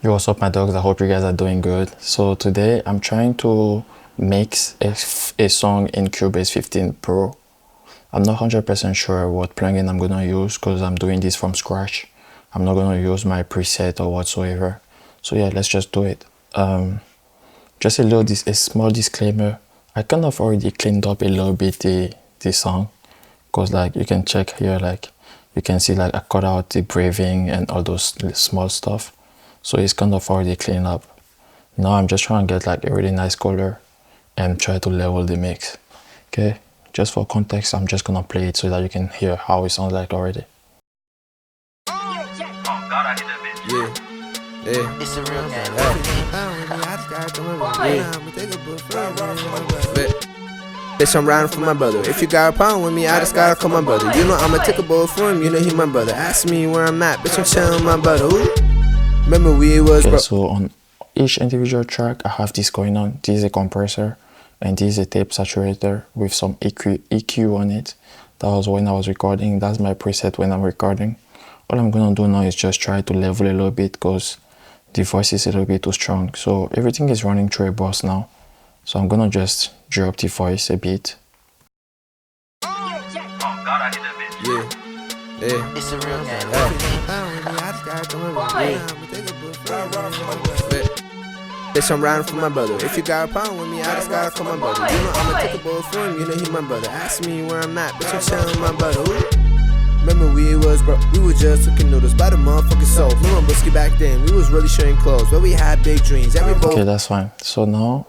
Yo, what's up my dogs? I hope you guys are doing good. So today I'm trying to mix a song in Cubase 15 Pro. I'm not 100% sure what plugin I'm gonna use because I'm doing this from scratch. I'm not gonna use my preset or whatsoever. So yeah, let's just do it. Just a small disclaimer. I kind of already cleaned up a little bit the song, because like you can check here, like you can see like I cut out the breathing and all those small stuff. So it's kind of already cleaned up. Now I'm just trying to get like a really nice color and try to level the mix. Okay, just for context, I'm just gonna play it so that you can hear how it sounds like already. Yeah, it's a real game. Bitch, I'm riding for my brother. If you got a problem with me, I just gotta call my brother. You know I'ma take a bullet for him, you know he my brother. Ask me where I'm at, bitch, I'm chillin' with my brother. Ooh. Remember we was okay, so on each individual track I have this going on. This is a compressor and this is a tape saturator with some EQ on it. That was when I was recording. That's my preset when I'm recording. All I'm gonna do now is just try to level a little bit because the voice is a little bit too strong. So everything is running through a bus now. So I'm gonna just drop the voice a bit. Yeah, it's a real game. Bitch, I'm riding for my brother. If you got a problem with me, I just gotta call my brother. You know I'ma take a bullet for him, you know he my brother. Ask me where I'm at, bitch, I'm chillin' with my brother. Ooh. Remember we were just cooking noodles by the motherfucking soul. Me and Wizkid back then, we was really sharing clothes, but we had big dreams. Okay, that's fine. So now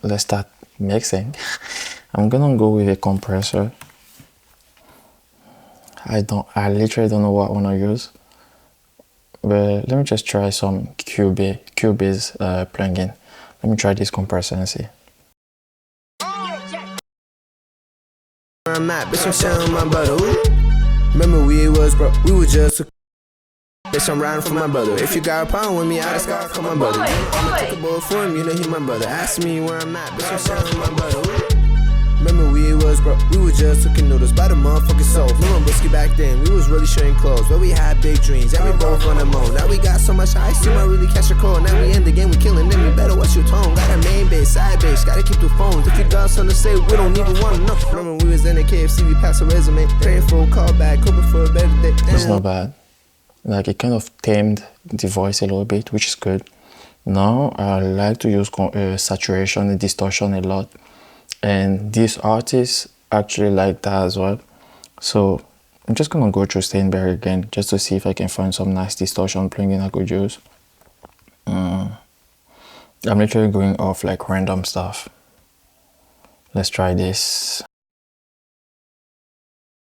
let's start mixing. I'm gonna go with a compressor. I literally don't know what I wanna use. But let me just try some Cubase plugin. Let me try this compressor and see. Where I'm at, bitch, I'm chillin' my brother. Ooh. Remember we were just bitch, I'm riding for my brother. If you got a problem with me, I just gotta call my brother. I'ma take a bullet for him, you know he my brother. Ask me where I'm at, bitch, I'm chillin' my brother. Ooh. Remember we were just cooking noodles by the motherfucking soul. Me and Wizkid back then, we was really sharing clothes, but we had big dreams, and we both on the moan. Now we got so much ice, you might really catch a cold. Now we in the game, we killing them, you better watch your tone. Got a main base, side base, gotta keep the phones. If you got something to say, we don't even wanna know. Remember we was in the KFC, we passed a resume, praying for a call back, hoping for a better day. That's not bad. Like it kind of tamed the voice a little bit, which is good. Now I like to use saturation and distortion a lot. And these artists actually like that as well. So I'm just gonna go through Steinberg again just to see if I can find some nice distortion plugin I could use. I'm literally going off like random stuff. Let's try this.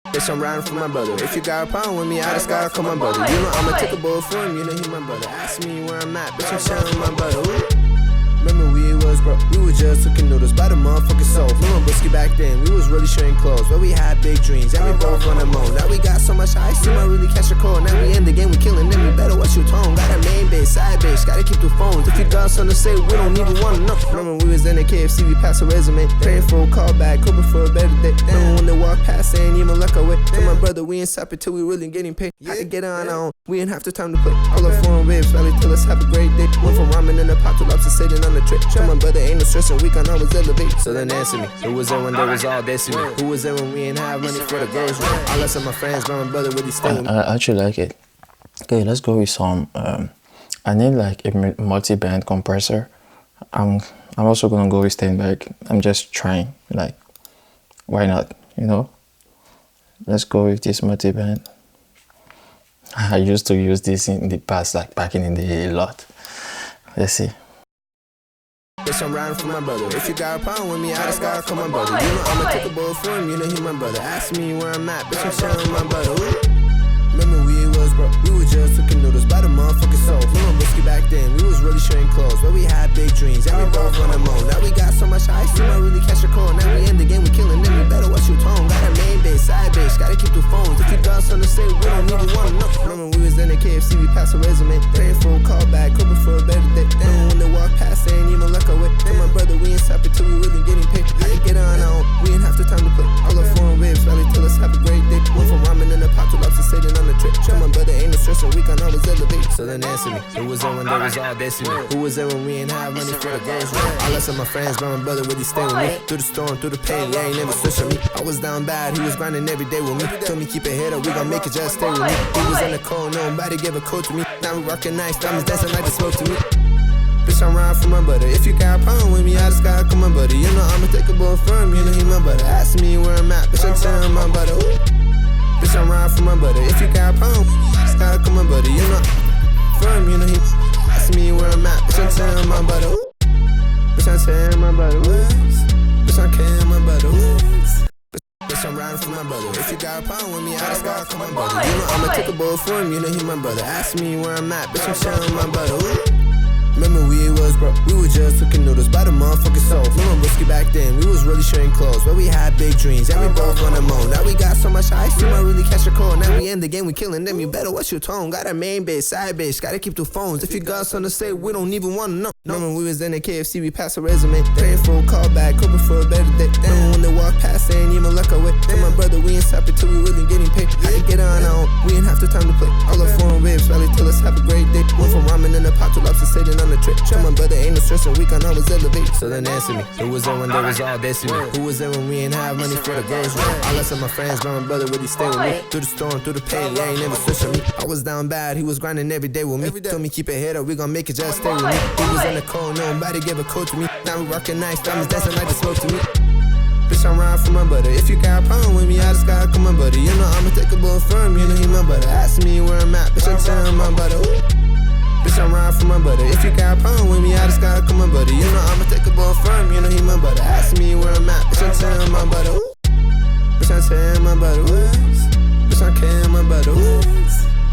Bitch, I'm riding for my brother. If you got a problem with me, I just gotta call my brother. You know I'ma take a bullet for him, you know he my brother. Ask me where I'm at, bitch, I'm chillin' with my brother. Ooh. Remember we were just cooking noodles by the motherfucking soul. Me and Wizkid back then, we was really sharing clothes, but we had big dreams, and we both on the moan. Now we got so much ice, you might really catch a cold. Now we in the game, we killing them, you better watch your tone. Got a main base, side base, gotta keep the phones. If you got something to say, we don't even wanna know. Remember we was in the KFC, we passed a resume, praying for a call back, hoping for a better day. Remember when they walk past saying even luck away. Tell my brother we ain't stop it till we really getting paid. I could get on our own, we ain't have the time to play. All up foreign waves, rally till us have a great day. Went from ramen in the pot to lobster sitting on the tray. Tell my brother ain't no stress and we can always elevate. So then answer me, who was there when there was all this in me? Who was there when we ain't have money for the girls? All us and my friends, but my brother really staying with me. I actually like it. Okay, let's go with some I need like a multi-band compressor. I'm also gonna go with Steinberg. I'm just trying, like, why not, you know? Let's go with this multi-band. I used to use this in the past, like back in the day a lot. Let's see. Bitch, I'm riding for my brother. If you got a problem with me, I just gotta call my brother. You know I'ma take a bullet for him, you know he my brother. Ask me where I'm at, bitch, I'm chillin' with my brother. Ooh. Remember we were just cooking noodles by the motherfucking soul. Me and Wizkid back then, we was really sharing clothes, but we had big dreams, and we both on the moan. Now we got so much ice, you might really catch a cold. Now we in the game, we killing them, you better watch your tone. Got a main base, side base, gotta keep the phones. If you got something to say, we don't even wanna know. Remember we was in the KFC, we passed a resume, praying for a call back, hoping for a better day. Remember when they walk past saying even luck away. Tell my brother we ain't stop it till we really getting paid. I could get on our own, we ain't have the time to play. All up foreign waves, rally till us have a great day. Went from ramen in the pot to lobster sitting on the tray. Tell my brother ain't no stress and we can always elevate. So then answer me, Who was there when they was all dissing me? Who was there when we ain't have money for the girls? All less of my friends, but my brother really stay with me. Through the storm, through the pain, yeah, he never switched on me. I was down bad, he was grinding every day with me. Told me keep it head up, we gon' make it, just stay with me. He was in the cold, nobody gave a coat to me. Now we rockin' nice, diamonds dancing like the smoke to me. Bitch, I'm riding for my butter. If you got a problem with me, I just gotta come my buddy. You know I'ma take a boy firm, you know he my butter. Ask me where I'm at, bitch, I'm telling my butter. Ooh. Bitch, I'm riding for my butter. If you got a problem with me, I just gotta come my buddy. You know firm, you know he ask me where I'm at, bitch, I'm telling my butter. Ooh. Bitch, I'm telling my butter. Bitch, I'm carrying my butter. Bitch, I'm riding for my brother. If you got a problem with me, I just gotta come my brother. You know I'ma take a boy firm, you know he my brother. Ask me where I'm at, bitch, I'm telling my butter. Ooh. Remember we was broke, we were just cooking noodles by the motherfucking soul. Remember Wizkid back then, we was really sharing clothes, but we had big dreams, and we both on the moon. Now we got so much ice, you might really catch a cold. Now we in the game, we killing them, you better watch your tone. Got a main bitch, side bitch, gotta keep the phones. If you got something to say, we don't even wanna know. Remember we was in the KFC, we passed a resume, praying for a callback, hoping for a better day. Remember when they walk past, they ain't even look away. Tell my brother we ain't stop it till we really getting paid. I can get on our own, we ain't have the time to play. All our foreign waves, rally till us have a great day. Went from ramen in the pot to lobster sitting on the trip. Tell my brother ain't no stressing, we can always elevate. So then answer me, who was there when they was all dissing me? Who was there when we ain't have money for the girls? All less of my friends, but my brother really stay with me. Through the storm, through the pain, yeah, he never switched on me. I was down bad, he was grinding every day with me. Told me keep it head up, we gon' make it, just stay with me. He was in the cold, nobody gave a coat to me. Now we rockin' nice, diamonds dancing like the smoke to me. Bitch, I'm riding for my butter. If you got a problem with me, I just gotta come my buddy. You know I'ma take a boy firm, you know he my butter. Ask me where I'm at, bitch, I'm telling my butter. Ooh. Bitch, I'm riding for my butter. If you got a problem with me, I just gotta come my buddy. You know I'ma take a boy firm, you know he my butter. Ask me where I'm at, bitch, I'm telling my butter. Ooh. Bitch, I'm telling my butter. Ooh. Bitch, I'm carrying my butter. Ooh.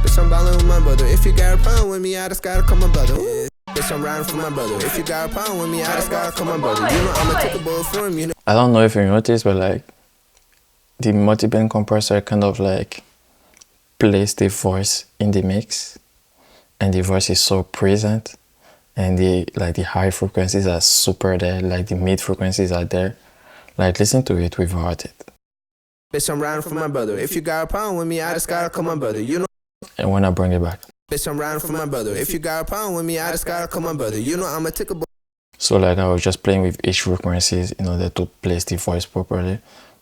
Bitch, I'm ballin' with my brother. If you got a problem with me, I just gotta come my brother. Ooh. Bitch, I'm riding for my brother. If you got a problem with me, I just gotta come my brother. You know I'ma take a boy firm, you know. I don't know if you noticed, but like the multiband compressor kind of like plays the voice in the mix, and the voice is so present, and the high frequencies are super there, like the mid frequencies are there. Like listen to it without it. Bitch, I'm riding for my brother. If you got a problem with me, I just gotta come my brother. You know. And when I bring it back. Bitch, I'm riding for my brother. If you got a problem with me, I just gotta come my brother. You know I'ma take a boy. So like I was just playing with each frequencies in order to place the voice properly.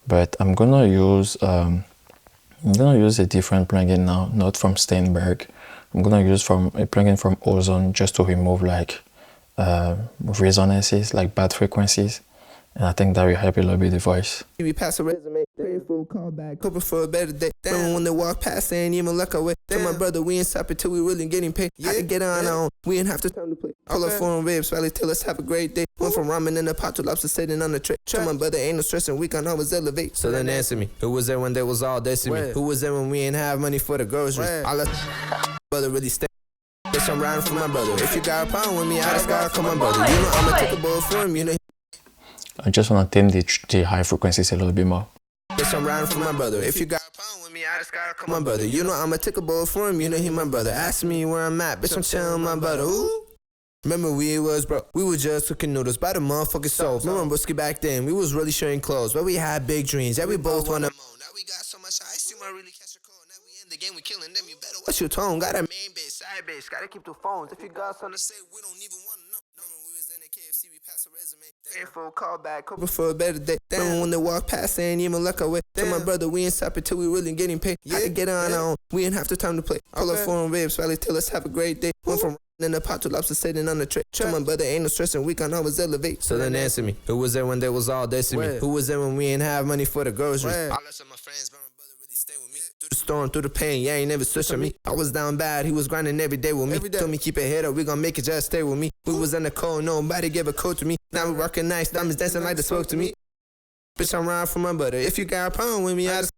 But I'm gonna use a different plugin now, not from Steinberg. I'm gonna use a plugin from Ozone just to remove like resonances, like bad frequencies. And I think that will help a little bit the voice. We pass a resume, praying for a callback, hoping for a better day. Remember when they walk past, they ain't even look away. Tell my brother we ain't stop it till we really getting paid. I can get on our own, we ain't have the time to play. All our foreign waves, rally till us have a great day. Went from ramen in the pot to lobster sitting on the tray. Tell my brother ain't no stressing, we can always elevate. So then answer me, who was there when they was all dissing me? Who was there when we ain't have money for the groceries? All our brother really stay. Bitch, I'm riding for my brother. If you got a problem with me, I just gotta come my brother. You know I'ma take a boy firm, you know. I just want to tame the high frequencies a little bit more. Bitch, I'm riding for my brother. If you got a problem with me, I just gotta come my brother. You know I'ma take a boy for him, you know he my brother. Ask me where I'm at, bitch, I'm chillin' my brother. Ooh. Remember we was broke, we were just cooking noodles by the motherfucking soul. Remember Wizkid back then, we was really sharing clothes, but we had big dreams, and we both wanna moan. Now we got so much ice, you might really catch a cold. Now we in the game, we killing them, you better watch your tone. Got a main bitch, side bitch, gotta keep the phones. If you got something to say, we don't even wanna know. Remember we was in the KFC, we passed a resume. Praying for a callback, hoping for a better day. Remember when they walk past, they ain't even look away. Tell my brother we ain't stop it till we really getting paid. I can get on our own, we ain't have the time to play. All our foreign waves, rally till us have a great day. Went from in the pot to lobster sitting on the tray. Tell my brother ain't no stressing, we can always elevate. So then answer me, who was there when they was all dissing me? Who was there when we ain't have money for the groceries? All less of my friends, but my brother really stay with me. Through the storm, through the pain, yeah, he never switched on me. I was down bad, he was grinding every day with me. Told me keep it head up, we gon' make it, just stay with me. We was in the cold, nobody gave a coat to me. Now we rockin' nice, diamonds dancing like the smoke to me. Bitch, I'm riding for my brother. If you got a problem with me, I just.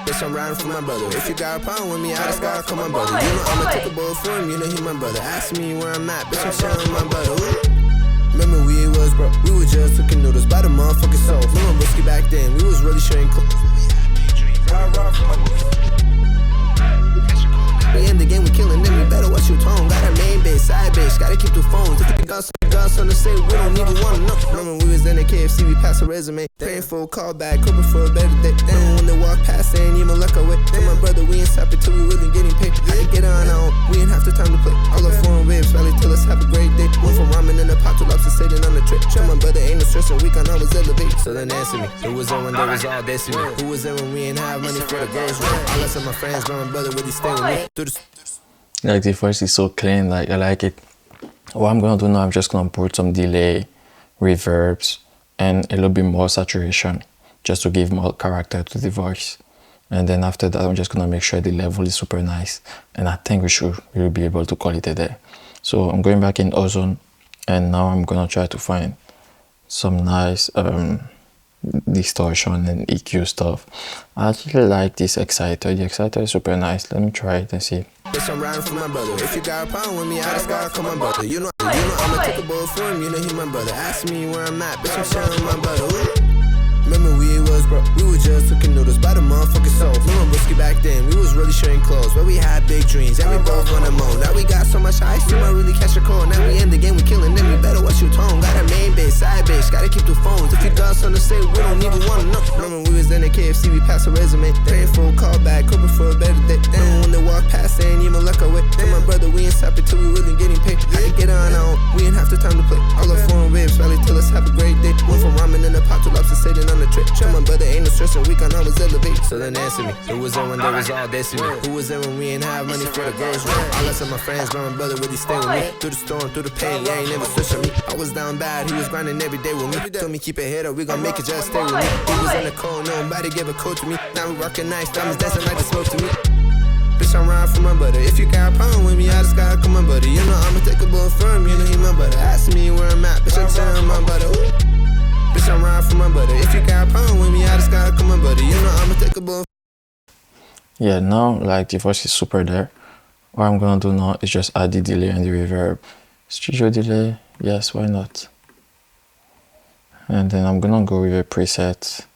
Bitch, I'm riding for my brother. If you got a problem with me, I just gotta come my brother. You know I'ma take a boy for him, you know he my brother. Ask me where I'm at, bitch, I'm showing my brother. Ooh. Remember we was broke, we were just cooking noodles by the motherfucking soul. Remember Wizkid back then, we was really sharing clothes. We in the game, we killing them. You better watch your tone. Got a main bitch, side bitch. Gotta keep the phones. If you got something to say, we don't even wanna know. Remember we was in the KFC, we passed a resume. Praying for a call back, hoping for a better day. Then when they walk past, saying even luck away. Then my brother, we ain't stopping till we really getting paid. I can get on our own. We ain't have the time to play. All our foreign waves, rally till us have a great day. Went from ramen in the pot to lobster sitting on the tray. Tell my brother ain't no stress and we can always elevate. So then answer me, who was there when there was all destiny? Who was there when we ain't have money for the girls? All us and my friends, but my brother really stay with me. Through the Like the voice is so clean, like I like it. What I'm gonna do now, I'm just gonna put some delay, reverbs, and a little bit more saturation, just to give more character to the voice. And then after that, I'm just gonna make sure the level is super nice. And I think we'll be able to call it a day. So I'm going back in Ozone, and now I'm gonna try to find some nice distortion and EQ stuff. I actually like this exciter. The exciter is super nice. Let me try it and see. bitch, I'm riding for my brother. If you got a problem with me, I just gotta call my brother. You know I'ma take a bullet for him. You know he my brother. Ask me where I'm at, bitch, I'm sharing my brother. Ooh. Remember we was broke, we was just cooking noodles by the motherfucking soul. Me and Wizkid back then, we was really sharing clothes, but we had big dreams, and we both wanna moan. Now we got so much ice, you might really catch a cold. Now we in the game, we killing them, you better watch your tone. Got a main bitch, side bitch, gotta keep the phones. If you got something to say, we don't even wanna know. Remember we was in the KFC, we passed a resume, praying for a call back, hoping for a better day. Then when they walk past, saying even luck away. Then my brother, we ain't stopping till we really getting paid. I can get on our own, we ain't have the time to play. All our foreign waves, rally till us have a great day. Went from ramen in the pot to lobster sitting on the tray. Tell my brother ain't no stress and we can always elevate. So then answer me, who was there when there was all destiny? Who was there when we ain't have money for the girls? All us and my friends, but my brother really stay with me. Through the storm, through the pain, yeah, ain't never switch on me. I was down bad, he was grinding every day with me. Told me keep it head up, we gon' make it, just stay with me. He was in the cold, nobody gave a coat to me. Now we rockin' nice, diamonds dancing like the smoke to me. Bitch, I'm riding for my brother. If you got a problem with me, I just gotta come my brother. You know I'ma take a bullet for him, you know he my brother. Ask me where I'm at, bitch, I'm telling my brother. Ooh. Bitch, I'm riding for my brother. If you got a problem with me, I just gotta come my brother. You know I'ma take a bullet. Yeah, now like the voice is super there. What I'm gonna do now is just add the delay and the reverb. Studio delay, yes, why not? And then I'm gonna go with a preset.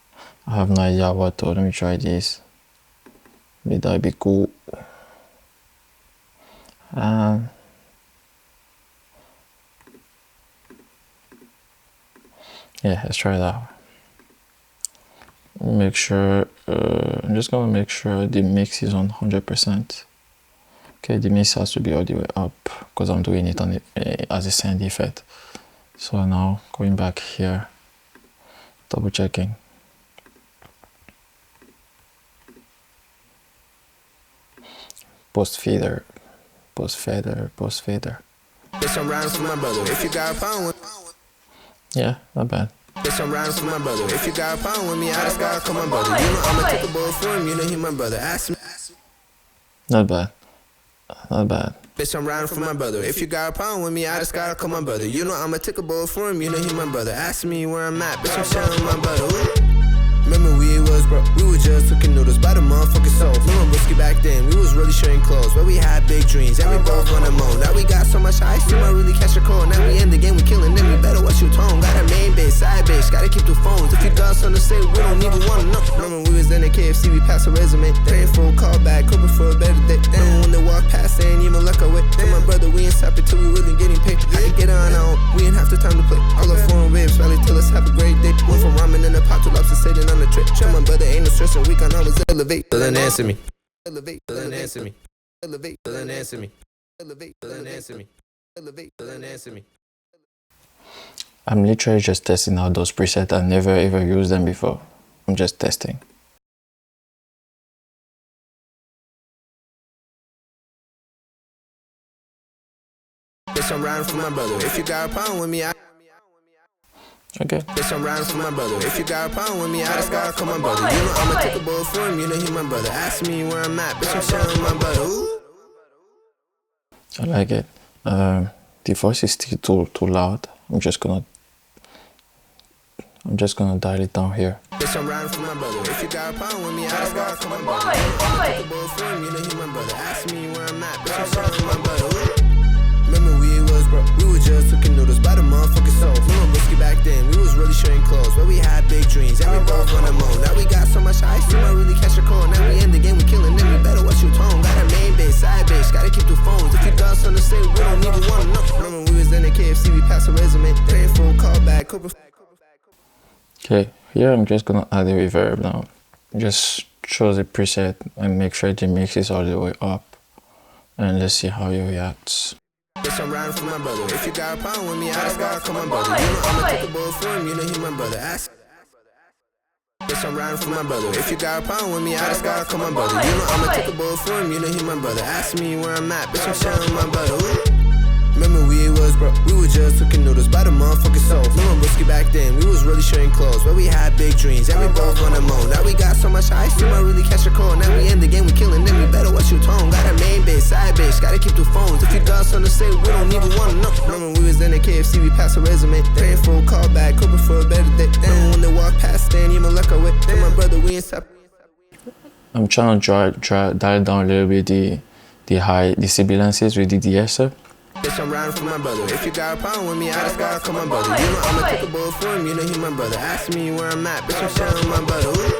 I have no idea what to. Let me try this. Maybe that'd be cool. Yeah, let's try that. Make sure, I'm just gonna make sure the mix is on 100%. Okay, the mix has to be all the way up because I'm doing it on it as a sound effect. So now going back here, double checking. Post fader. Bitch, I'm riding for my brother. If you got a problem with yeah, not bad. bitch, I'm riding for my brother. If you got a problem with me, I just gotta call my brother. You know I'ma take a bullet for him, you know he my brother. Ask me. Not bad. Bitch, I'm riding for my brother. If you got a problem with me, I just gotta call my brother. You know I'ma take a bullet for him, you know he my brother. Ask me where I'm at, bitch, I'm sharing my brother. Ooh. Remember we was broke, we was just cooking noodles by the motherfucking soul. Me and Wizkid back then, we was really sharing clothes, but we had big dreams, and we both wanna moan. Now we got so much ice, you might really catch a cold. Now we in the game, we killing them, you better watch your tone. Got a main bitch, side bitch, gotta keep the phones. If you got something to say, we don't even wanna know. Remember we was in the KFC, we passed a resume, praying for a call back, hoping for a better day. Then when they walk past, saying even luck away. Then my brother, we ain't stopping till we really getting paid. I can get on our own, we ain't have the time to play. All our foreign waves, rally till us have a great day. Went from ramen in the pot to lobster sitting on the tray. Tell my brother ain't no stress and we can always elevate. So then answer me. Elevate, so then answer me. Elevate, so then answer me. Elevate, so then answer me. Elevate, so then answer me. I'm literally just testing out those presets. I've never ever used them before. I'm just testing. Bitch, I'm riding for my brother. If you got a problem with me, Okay. bitch, I'm riding for my brother. If you got a problem with me, I just gotta call my brother. You know I'ma take a bullet for him, you know he my brother. Ask me where I'm at, bitch, I'm sharing my brother. Ooh. I like it. The voice is still too loud. I'm just gonna dial it down here. Bitch, I'm riding for my brother. If you got a problem with me, I just gotta call my brother. I'ma take a bullet for him, you know he my brother. Ask me where I'm at, bitch, I'm sharing my brother. Ooh. Remember we was broke, we was just cooking noodles by the motherfucking soul. Me and Wizkid back then, we was really sharing clothes, but we had big dreams, and we both wanna moan. Now we got so much ice, you might really catch a cold. Now we in the game, we killing them, you better watch your tone. Got a main bitch, side bitch. pass a resume. There ain't full callback. Okay, here I'm just gonna add a reverb now. Just choose a preset and make sure the mix is all the way up. And let's see how it reacts. Bitch, I'm riding for my brother. If you got a problem with me, I just gotta call my brother. You know I'ma take a bullet for him, you know he my brother. Ask. Bitch, I'm riding for my brother. If you got a problem with me, I just gotta call my brother. You know I'ma take a bullet for him, you know he my brother. Ask me where I'm at, bitch, I'm sharing with my brother. Ooh. Remember we was broke, we were just cooking noodles by the motherfucking soul. Remember Wizkid back then, we was really sharing clothes, but we had big dreams, and we both on the moan. Now we got so much ice, you might really catch a cold. Now we in the game, we killing them, you better watch your tone. Got a main bitch, side bitch, gotta keep the phones. If you got something to say, we don't even wanna know. Remember we was in the KFC, we passed a resume, praying for a callback, hoping for a better day. Then when they walk past, then you like a whip. Then my brother, we ain't stop. I'm trying to dial down a little bit the sibilances with the de-esser. Bitch, I'm riding for my brother. If you got a problem with me, I just gotta call my brother. You know I'ma take a bullet for him, you know he my brother. Ask me where I'm at, bitch, I'm sharing with my brother. Ooh.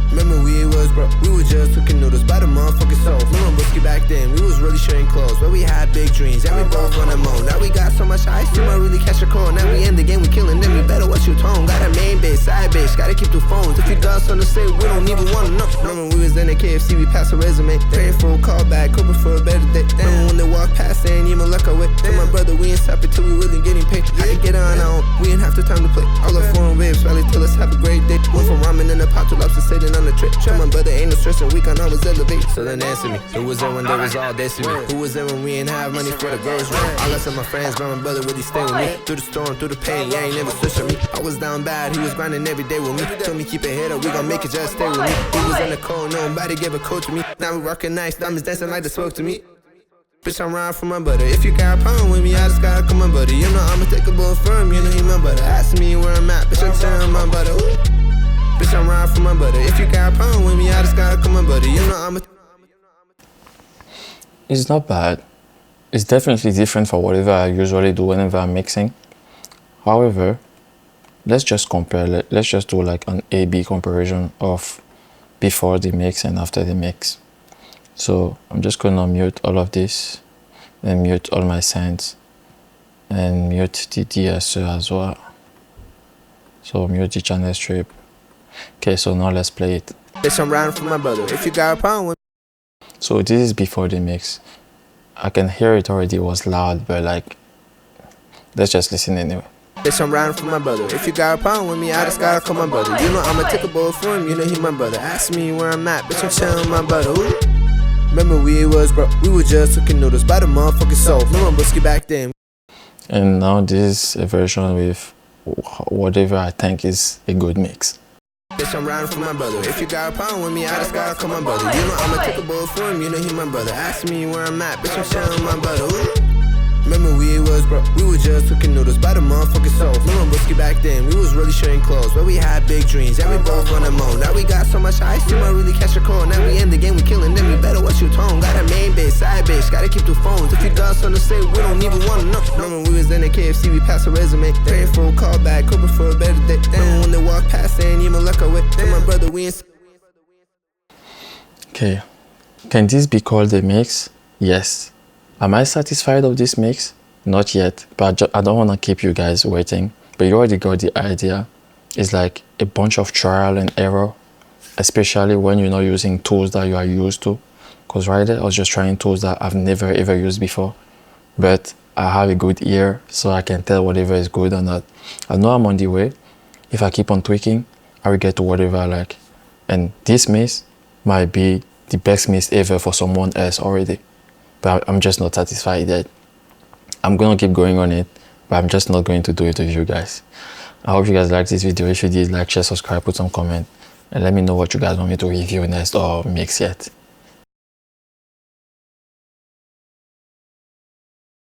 Remember we was broke, we were just cooking noodles by the motherfucking soul. Remember Wizkid back then, we was really sharing clothes, but we had big dreams, and we both on the moan. Now we got so much ice, you might really catch a cold. Now we in the game, we killing them, you better watch your tone. Got a main bitch, side bitch, gotta keep the phones. If you got something to say, we don't even wanna know. Remember we was in the KFC, we passed a resume, praying for a callback, hoping for a better day. Then when they walk past, they ain't even like a whip. Then my brother, we ain't stop it till we really getting paid. I can get on our own, we ain't have the time to play. All the foreign waves, rally till us have a great day. Went from ramen in the pot to lobster sitting on the tray. My brother ain't no stress and we can always elevate. So then answer me, who was there when there was all this to me? Who was there when we ain't have money for the groceries? All us and my friends, but my brother really stay with me. Through the storm, through the pain, yeah, ain't never switched on me. I was down bad, he was grinding every day with me. Told me keep it head up, we gon' make it, just stay with me. He was in the cold, nobody gave a coat to me. Now we rockin' nice, diamonds dancing like they spoke to me. Bitch, I'm riding for my brother. If you got a problem with me, I just gotta call my brother. You know I'ma take a bullet for him, you know he my brother. Ask me where I'm at, bitch, I'm sharing my brother. Ooh. Bitch, I'm riding for my brother. If you got a problem with me, I just gotta call my brother. You know I'm a... It's not bad. It's definitely different for whatever I usually do whenever I'm mixing. However, let's just compare. Let's just do like an A-B comparison of before the mix and after the mix. So I'm just gonna mute all of this and mute all my sounds and mute the de-esser as well. So mute the channel strip. Okay, so now let's play it. Bitch, I'm riding for my brother. If you got a problem with... So this is before the mix. I can hear it already, it was loud, but like, let's just listen anyway. Bitch, I'm riding for my brother. If you got a problem with me, I just gotta call my brother. You know I'ma take a bullet for him, you know he my brother. Ask me where I'm at, bitch, I'm sharing with my brother. Ooh. Remember we was broke, we were just cooking noodles by the motherfucking soul. Remember Wizkid back then. And now this is a version with whatever I think is a good mix. Bitch, I'm riding for my brother. If you got a problem with me, I just gotta call my brother. You know I'ma take a bullet for him, you know he my brother. Ask me where I'm at, bitch, I'm sharing with my brother. Ooh. Remember we was broke, we were just cooking noodles by the motherfucking soul. Remember Wizkid back then, we was really sharing clothes, but we had big dreams, and we both on the moan. Now we got so much ice, you might really catch a cold. Now we in the game, we killing them, you better watch your tone. Got a main bitch, side bitch, gotta keep the phones. If you got something to say, we don't even wanna know. Remember we was in the KFC, we passed a resume, praying for a callback, hoping for a better day. Then when they walk past, they ain't even like a whip. Then my brother, we ain't... Okay, can this be called a mix? Yes. Am I satisfied of this mix? Not yet, but I don't want to keep you guys waiting. But you already got the idea. It's like a bunch of trial and error, especially when you're not using tools that you are used to. Because right there, I was just trying tools that I've never ever used before. But I have a good ear, so I can tell whatever is good or not. I know I'm on the way. If I keep on tweaking, I will get to whatever I like. And this mix might be the best mix ever for someone else already. But I'm just not satisfied yet. I'm gonna keep going on it, but I'm just not going to do it with you guys. I hope you guys liked this video. If you did, like, share, subscribe, put some comment, and let me know what you guys want me to review next or mix yet.